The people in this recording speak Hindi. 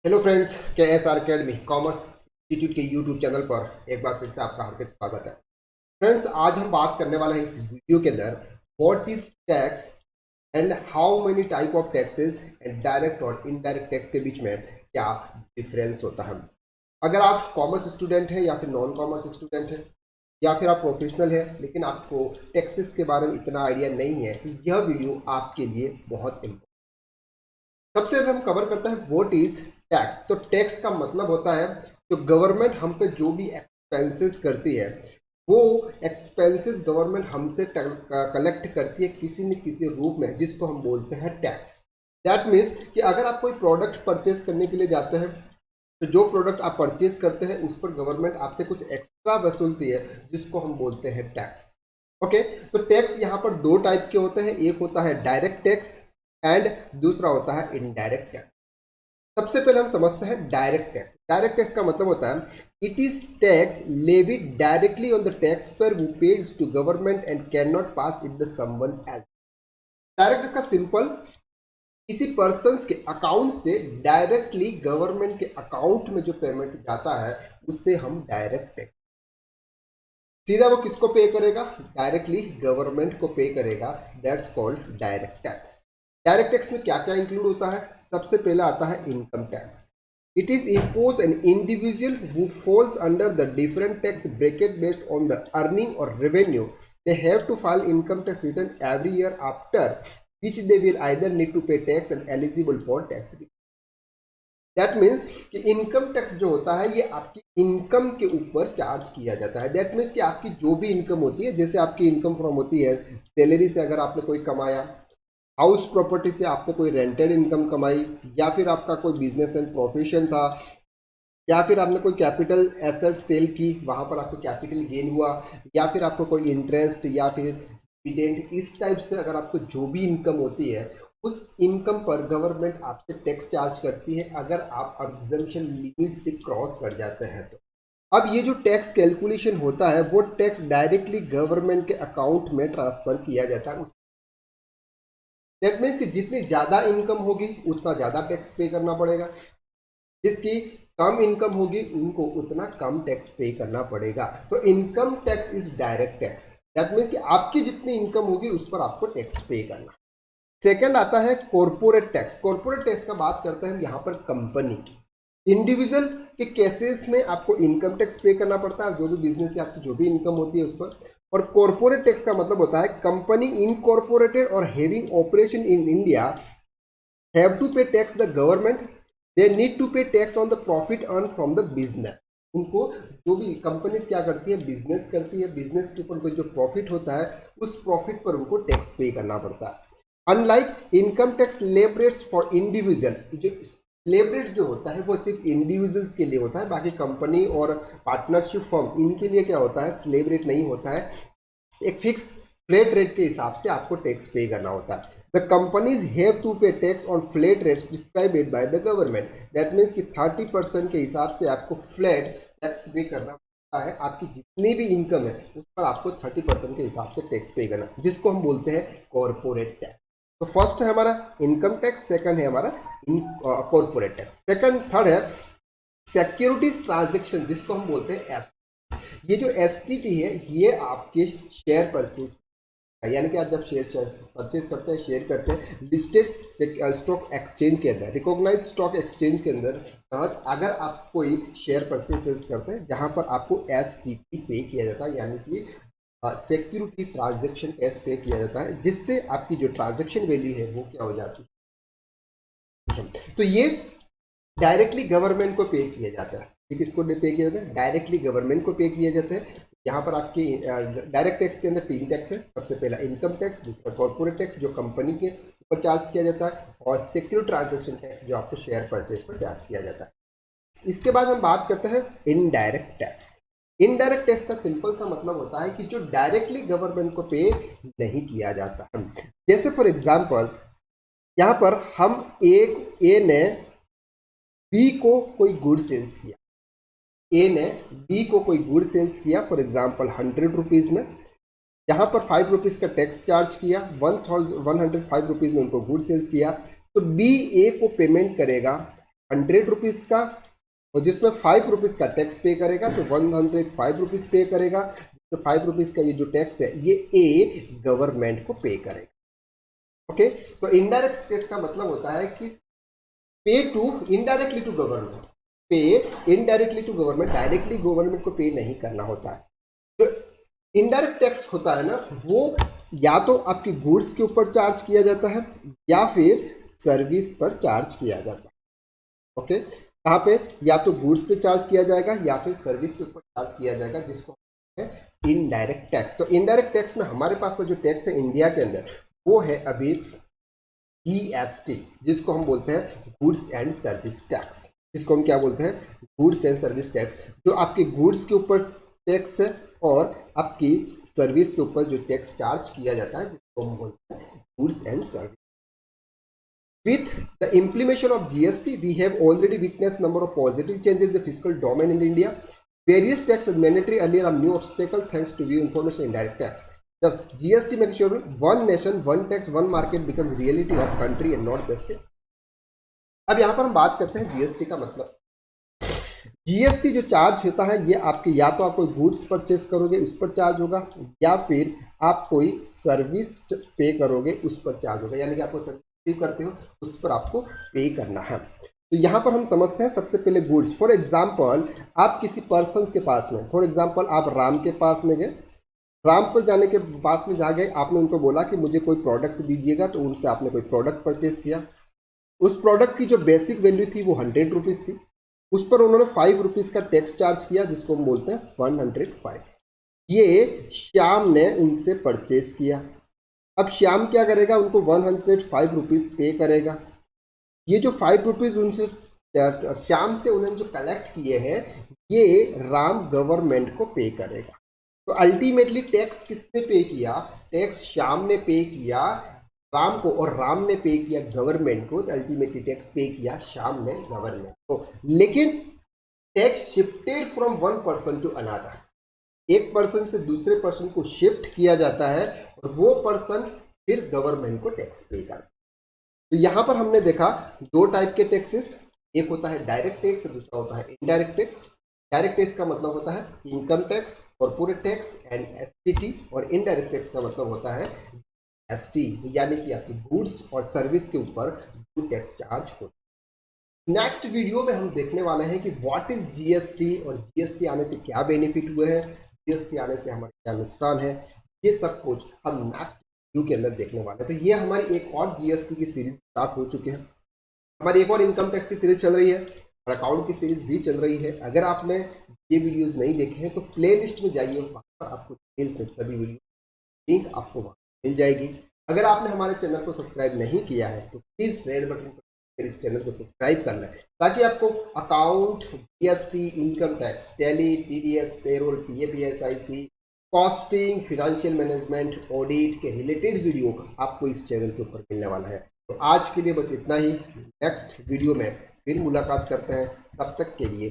हेलो फ्रेंड्स, के S R academy commerce institute के यूट्यूब चैनल पर एक बार फिर से आपका हार्दिक स्वागत है। फ्रेंड्स, आज हम बात करने वाले हैं इस वीडियो के अंदर what is tax and how many type of taxes and direct और इनडायरेक्ट टैक्स के बीच में क्या डिफरेंस होता है। अगर आप कॉमर्स स्टूडेंट हैं या फिर नॉन कॉमर्स स्टूडेंट हैं या फिर आप प्रोफेशनल है लेकिन आपको टैक्सेस के बारे में इतना आइडिया नहीं है, तो यह वीडियो आपके लिए बहुत इंपॉर्टेंट। सबसे पहले हम कवर करते हैं व्हाट इज टैक्स। तो टैक्स का मतलब होता है जो गवर्नमेंट हम पे जो भी एक्सपेंसेस करती है वो एक्सपेंसेस गवर्नमेंट हमसे कलेक्ट करती है किसी न किसी रूप में, जिसको हम बोलते हैं टैक्स। दैट मीन्स कि अगर आप कोई प्रोडक्ट परचेस करने के लिए जाते हैं तो जो प्रोडक्ट आप परचेस करते हैं उस पर गवर्नमेंट आपसे कुछ एक्स्ट्रा वसूलती है, जिसको हम बोलते हैं टैक्स। ओके, तो टैक्स यहाँ पर दो टाइप के होते हैं, एक होता है डायरेक्ट टैक्स एंड दूसरा होता है इनडायरेक्ट टैक्स। सबसे पहले हम समझते हैं डायरेक्ट टैक्स। डायरेक्ट टैक्स का मतलब होता है it is tax levied directly on the tax payer who pays to government and can not pass it the someone else. Direct tax का सिंपल किसी पर्सन के अकाउंट से डायरेक्टली गवर्नमेंट के अकाउंट में जो पेमेंट जाता है उससे हम डायरेक्ट टैक्स। सीधा वो किसको पे करेगा? डायरेक्टली गवर्नमेंट को पे करेगा। That's called direct tax. Direct tax में क्या क्या इंक्लूड होता है? सबसे पहला आता है income tax. It is impose an individual who falls under the different tax bracket based on the earning और revenue. They have to file income tax return every year after which they will either need to pay tax and eligible for tax. That means कि इनकम टैक्स जो होता है ये आपकी इनकम के ऊपर चार्ज किया जाता है। दैट मीन्स कि आपकी जो भी इनकम होती है, जैसे आपकी इनकम फ्रॉम होती है सैलरी से, अगर आपने कोई कमाया, हाउस प्रॉपर्टी से आपने कोई रेंटेड इनकम कमाई, या फिर आपका कोई बिजनेस एंड प्रोफेशन था, या फिर आपने कोई कैपिटल एसेट सेल की, वहाँ पर आपको कैपिटल गेन हुआ, या फिर आपको कोई इंटरेस्ट या फिर डिविडेंड, इस टाइप से अगर आपको जो भी इनकम होती है उस इनकम पर गवर्नमेंट आपसे टैक्स चार्ज करती है अगर आप एग्जम्पशन लिमिट से क्रॉस कर जाते हैं तो। अब ये जो टैक्स कैलकुलेशन होता है वो टैक्स डायरेक्टली गवर्नमेंट के अकाउंट में ट्रांसफर किया जाता है। दैट मीन्स कि जितनी ज़्यादा इनकम होगी उतना ज़्यादा टैक्स पे करना पड़ेगा, जिसकी कम इनकम होगी उनको उतना कम टैक्स पे करना पड़ेगा। तो income tax is direct tax. That means कि आपकी जितनी इनकम होगी उस पर आपको टैक्स पे करना। सेकंड आता है कॉर्पोरेट टैक्स। कॉर्पोरेट टैक्स का बात करते हैं यहाँ पर कंपनी की। इंडिविजुअल के केसेस में आपको इनकम टैक्स पे करना पड़ता है, जो भी बिजनेस या आपकी जो भी इनकम होती है उस पर। और कॉर्पोरेट टैक्स का मतलब होता है कंपनी इनकॉर्पोरेटेड और having operation in India have to pay tax the government. They need to pay tax on the profit earn from the business. उनको जो भी कंपनीज क्या करती है, बिजनेस करती है, बिजनेस के ऊपर कोई जो प्रॉफिट होता है उस प्रॉफिट पर उनको टैक्स पे करना पड़ता है। Unlike income tax slab rates for individual, जो स्लैब रेट जो होता है वो सिर्फ इंडिविजुअल्स के लिए होता है, बाकी कंपनी और पार्टनरशिप फर्म इनके लिए क्या होता है, स्लैब रेट नहीं होता है। एक फिक्स फ्लैट रेट के हिसाब से आपको टैक्स पे करना होता है। The companies have to pay tax on flat rates prescribed by the government. That means कि 30% के हिसाब से आपको फ्लैट टैक्स पे करना पड़ता है। आपकी जितनी भी इनकम है उस पर आपको 30% के हिसाब से टैक्स पे करना, जिसको हम बोलते हैं कॉर्पोरेट टैक्स। तो फर्स्ट है हमारा इनकम टैक्स, सेकंड है हमारा कॉर्पोरेट टैक्स। सेकंड थर्ड है सिक्योरिटीज ट्रांजेक्शन, जिसको हम बोलते हैं एस। ये जो एसटीटी है ये आपके शेयर परचेज, यानी कि आप जब शेयर परचेज करते हैं, शेयर करते हैं लिस्टेड स्टॉक एक्सचेंज के अंदर, रिकॉग्नाइज स्टॉक एक्सचेंज के अंदर तहत अगर आप कोई शेयर परचेज करते हैं जहां पर आपको एसटीटी पे किया जाता है, यानी कि सिक्योरिटी ट्रांजेक्शन टैक्स पे किया जाता है, जिससे आपकी जो ट्रांजेक्शन वैल्यू है वो क्या हो जाती है। तो ये डायरेक्टली गवर्नमेंट को पे किया जाता है। ठीक, इसको पे किया जाता है, डायरेक्टली गवर्नमेंट को पे किए जाते हैं। यहाँ पर आपकी डायरेक्ट टैक्स के अंदर 3 टैक्स है। सबसे पहला इनकम टैक्स, दूसरा कॉर्पोरेट टैक्स जो कंपनी के ऊपर चार्ज किया जाता है, और सिक्योर ट्रांजेक्शन टैक्स जो आपको शेयर परचेज पर चार्ज किया जाता है। इसके बाद हम बात करते हैं इनडायरेक्ट टैक्स। इनडायरेक्ट टैक्स का सिंपल सा मतलब होता है कि जो डायरेक्टली गवर्नमेंट को पे नहीं किया जाता है। जैसे फॉर एग्जाम्पल यहाँ पर हम ए ने बी को कोई गुड सेल्स किया, ए ने बी को कोई गुड सेल्स किया फॉर एग्जाम्पल 100 रुपीज़ में, यहाँ पर 5 रुपीज़ का टैक्स चार्ज किया, 105 रुपीज़ में उनको गुड सेल्स किया। तो बी ए को पेमेंट करेगा ₹100 का, और जिसमें ₹5 का टैक्स पे करेगा तो ₹105 पे करेगा। तो ₹5 का ये जो टैक्स है ये ए गवर्नमेंट को पे करेगा। ओके, तो इनडायरेक्ट टैक्स का मतलब होता है कि pay to indirectly to government, pay indirectly to government, directly government को पे नहीं करना होता है। तो इनडायरेक्ट टैक्स होता है ना, वो या तो आपकी गुड्स के ऊपर चार्ज किया जाता है या फिर सर्विस पर चार्ज किया जाता है। ओके, कहाँ पे, या तो गुड्स पे चार्ज किया जाएगा या फिर सर्विस के ऊपर चार्ज किया जाएगा, जिसको इनडायरेक्ट टैक्स। तो इनडायरेक्ट टैक्स में हमारे पास में जो टैक्स है इंडिया के अंदर वो है अभी जीएसटी, जिसको हम बोलते हैं गुड्स एंड सर्विस टैक्स। जिसको हम क्या बोलते हैं, गुड्स एंड सर्विस टैक्स। जो आपके गुड्स के ऊपर टैक्स है और आपकी सर्विस के ऊपर जो टैक्स चार्ज किया जाता है, जिसको हम बोलते हैं goods and service. With the implementation of GST, we have already witnessed number of positive changes in the fiscal domain in India. Various taxes were mandatory earlier are new obstacle thanks to view information indirect tax. Thus, GST makes sure one nation, one tax, one market becomes reality of country and not just a. अब यहाँ पर हम बात करते हैं जीएसटी का मतलब। जीएसटी जो चार्ज होता है ये आपके, या तो आप कोई गुड्स परचेस करोगे उस पर चार्ज होगा, या फिर आप कोई सर्विस पे करोगे उस पर चार्ज होगा, यानी कि आपको सर्विस करते हो उस पर आपको पे करना है। तो यहाँ पर हम समझते हैं सबसे पहले गुड्स। फॉर एग्जाम्पल आप किसी पर्सन के पास में, फॉर एग्जाम्पल आप राम के पास में गए, राम पर जाने के पास में जा गए, आपने उनको बोला कि मुझे कोई प्रोडक्ट दीजिएगा, तो उनसे आपने कोई प्रोडक्ट परचेस किया। उस प्रोडक्ट की जो बेसिक वैल्यू थी वो ₹100 थी, उस पर उन्होंने ₹5 का टैक्स चार्ज किया, जिसको हम बोलते हैं 105। ये श्याम ने इनसे परचेस किया। अब श्याम क्या करेगा, उनको ₹105 पे करेगा। ये जो ₹5 उनसे श्याम से उन्होंने जो कलेक्ट किए हैं ये राम गवर्नमेंट को पे करेगा। तो अल्टीमेटली टैक्स किसने पे किया, टैक्स श्याम ने पे किया राम को, और राम ने पे किया गवर्नमेंट को। तो अल्टीमेटली टैक्स पे किया श्याम ने गवर्नमेंट को। लेकिन tax shifted from one person to another, एक पर्सन से दूसरे पर्सन को शिफ्ट किया जाता है और वो पर्सन फिर गवर्नमेंट को टैक्स पे करता है। तो यहाँ पर हमने देखा दो टाइप के टैक्सेस, एक होता है डायरेक्ट टैक्स और दूसरा होता है इनडायरेक्ट टैक्स। डायरेक्ट टैक्स का मतलब होता है income tax, corporate tax and STT, और इनडायरेक्ट टैक्स का मतलब होता है एसटी, यानी कि आपकी गुड्स और सर्विस के ऊपर जो टैक्स चार्ज होता है। नेक्स्ट वीडियो में हम देखने वाले हैं कि व्हाट इज जीएसटी और जीएसटी आने से क्या बेनिफिट हुए हैं, जीएसटी आने से हमारे क्या नुकसान है, ये सब कुछ हम नेक्स्ट वीडियो के अंदर देखने वाले हैं। तो ये हमारी एक और जीएसटी की सीरीज स्टार्ट हो चुकी है, हमारी एक और इनकम टैक्स की सीरीज चल रही है और अकाउंट की सीरीज भी चल रही है। अगर आपने ये वीडियोस नहीं देखे हैं तो प्ले लिस्ट में जाइए, वहाँ पर आपको डिटेल्स में सभी वीडियो लिंक आपको वहाँ मिल जाएगी। अगर आपने हमारे चैनल को सब्सक्राइब नहीं किया है तो प्लीज़ रेड बटन पर इस चैनल को सब्सक्राइब कर लें, ताकि आपको account, GST, income tax, Tally, TDS, payroll, PAPSIC, costing, financial management, audit के रिलेटेड वीडियो आपको इस चैनल के ऊपर मिलने वाला है। तो आज के लिए बस इतना ही, नेक्स्ट वीडियो में फिर मुलाकात करते हैं, तब तक के लिए